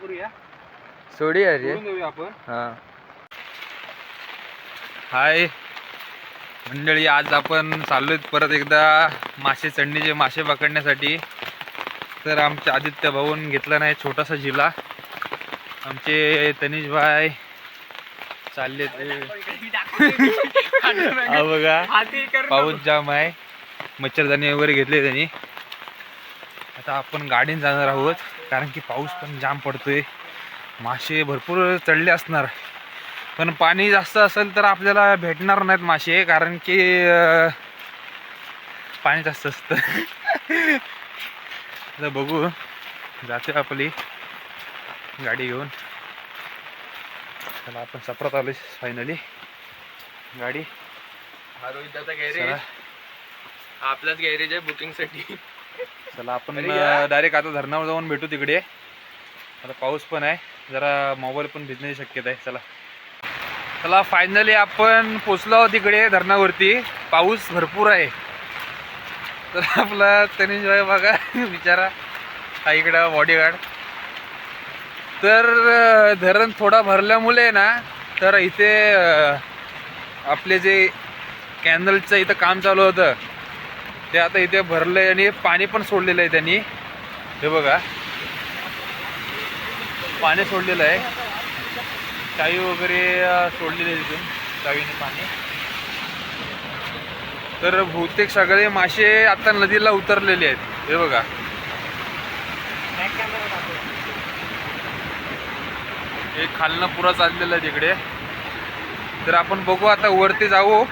करूया सोडी अरे देऊया आपण. हा. हाय मंडळी, आज आपण चाललोय परत एकदा मासे चढणीचे मासे पकडण्यासाठी. तर आमच्या आदित्य भाऊन घेतला नाही छोटासा जिला. आमचे तनिष भाई चालले बघा, पाऊस जाम आहे, मच्छरदाणी वगैरे घेतले त्यांनी. आता आपण गाडीने जाणार आहोत कारण की पाऊस पण जाम पडतोय. मासे भरपूर चढले असणार, पण पाणी जास्त असेल तर आपल्याला भेटणार नाहीत मासे, कारण की पाणी जास्त असतं. आता बघू, जाते आपली गाडी घेऊन. चला आपण सपरात आलोय फायनली. गाडी रोहितचा गॅरेज, आपलाच गॅरेज आहे बुकिंग साठी. चला आपण डायरेक्ट आता धरणावर जाऊन भेटू तिकडे. आता पाऊस पण आहे, जरा मोबाईल पण भिजण्याची शक्यता आहे. चला चला फायनली आपण पोचलो आहोत तिकडे धरणावरती. पाऊस भरपूर आहे. तर आपला तनिष भाई बघा बिचारा हा इकडं बॉडीगार्ड. तर धरण थोडा भरल्यामुळे ना, तर इथे आपले जे कॅनलचं इथं काम चालू होतं ते आता इथे भरलंय आणि पाणी पण सोडलेलं आहे त्यांनी. हे बघा पाणी सोडलेलं आहे, चावी वगैरे सोडलेली आहे तिथून, चावीने पाणी. तर बहुतेक सगळे मासे आता नदीला उतरलेले आहेत. हे बघा हे खालनं पुरा चाललेलं आहे तिकडे. तर आपण बघू, आता वरती जाऊ,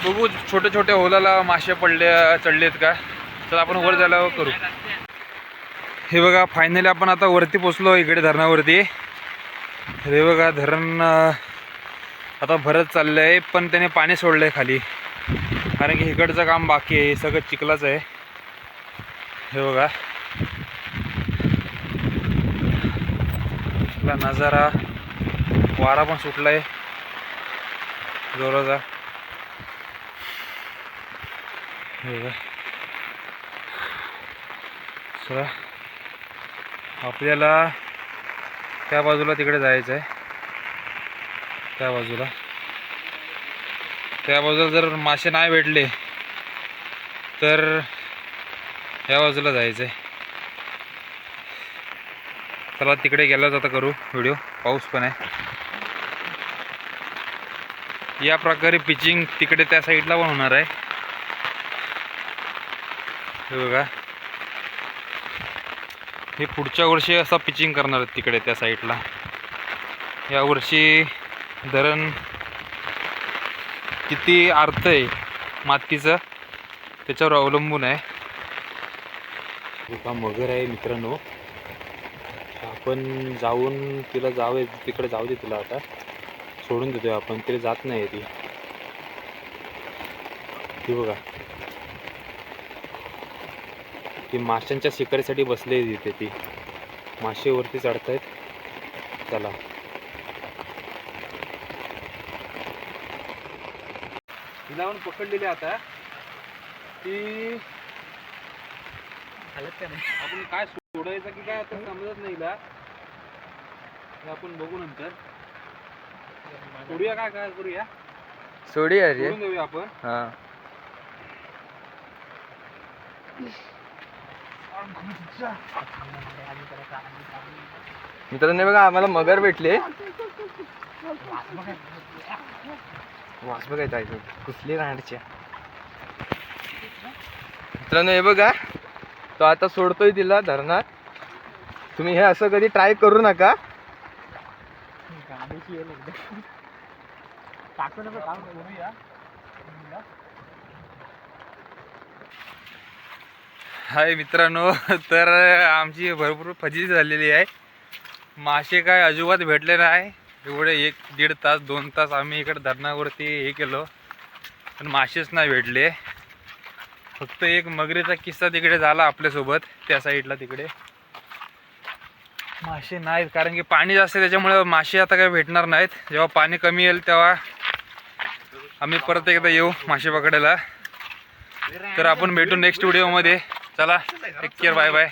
बघू छोटे छोटे होलाला मासे चढलेत का. तर आपण वर जायला करू. हे बघा फायनली आपण आता वरती पोचलो इकडे धरणावरती. हे बघा धरण आता भरत चाललं आहे, पण त्याने पाणी सोडलं आहे खाली, कारण की इकडचं काम बाकी आहे. सगळं चिखलाच आहे. हे बघा नजारा, वारा पण सुटला आहे जोराचा. हे बघा चला आपल्याला त्या बाजूला तिकडे जायचं आहे. त्या बाजूला जर मासे नाही भेटले तर या बाजूला जायचं आहे. चला तिकडे गेल्याच आता करू व्हिडिओ. पाऊस पण आहे. या प्रकारे पिचिंग तिकडे त्या साईडला पण होणार आहे. हे बघा हे पुढच्या वर्षी असं पिचिंग करणार आहेत तिकडे त्या साईडला. या वर्षी धरण किती अर्थ आहे मातीचं त्याच्यावर अवलंबून आहे. एका मगर आहे मित्रांनो, आपण जाऊन तिला तिकडे जाऊ दे. तिला आता सोडून देतोय आपण, तिला जात नाही ती. ती बघा ती माशांच्या शिकारीसाठी बसली तिथे. ती मासे वरती चढतायत. चला तिला पण पकडलेली आता. ती आपण काय सोडायचं की काय आता समजत नाही तिला. आपण बघू नंतर. सोडूया काय करूया, सोडी अरे सोडून देऊया आपण. हा. मित्रांनो बघा आम्हाला मगर भेटले. वास बघायचा आहे कुसली राहण्याच्या. मित्रांनो हे बघा, तो आता सोडतोय तिला धरणात. तुम्ही हे असं कधी ट्राय करू नका. हाय मित्रांनो, तर आमची भरपूर फजिती झालेली आहे. मासे काय अजिबात भेटले नाही. एवढे 1-1.5 तास 2 तास आम्ही इकडे धरणावरती हे केलो, पण मासेच नाही भेटले. फक्त एक मगरीचा किस्सा तिकडे झाला आपल्यासोबत, त्या साईडला तिकडे मासे नाहीत, कारण की पाणी जास्त आहे त्याच्यामुळे मासे आता काही भेटणार नाहीत. जेव्हा पाणी कमी येईल तेव्हा आम्ही परत एकदा येऊ मासे पकडायला. तर आपण भेटू नेक्स्ट व्हिडिओमध्ये. चला टेक केअर, बाय बाय.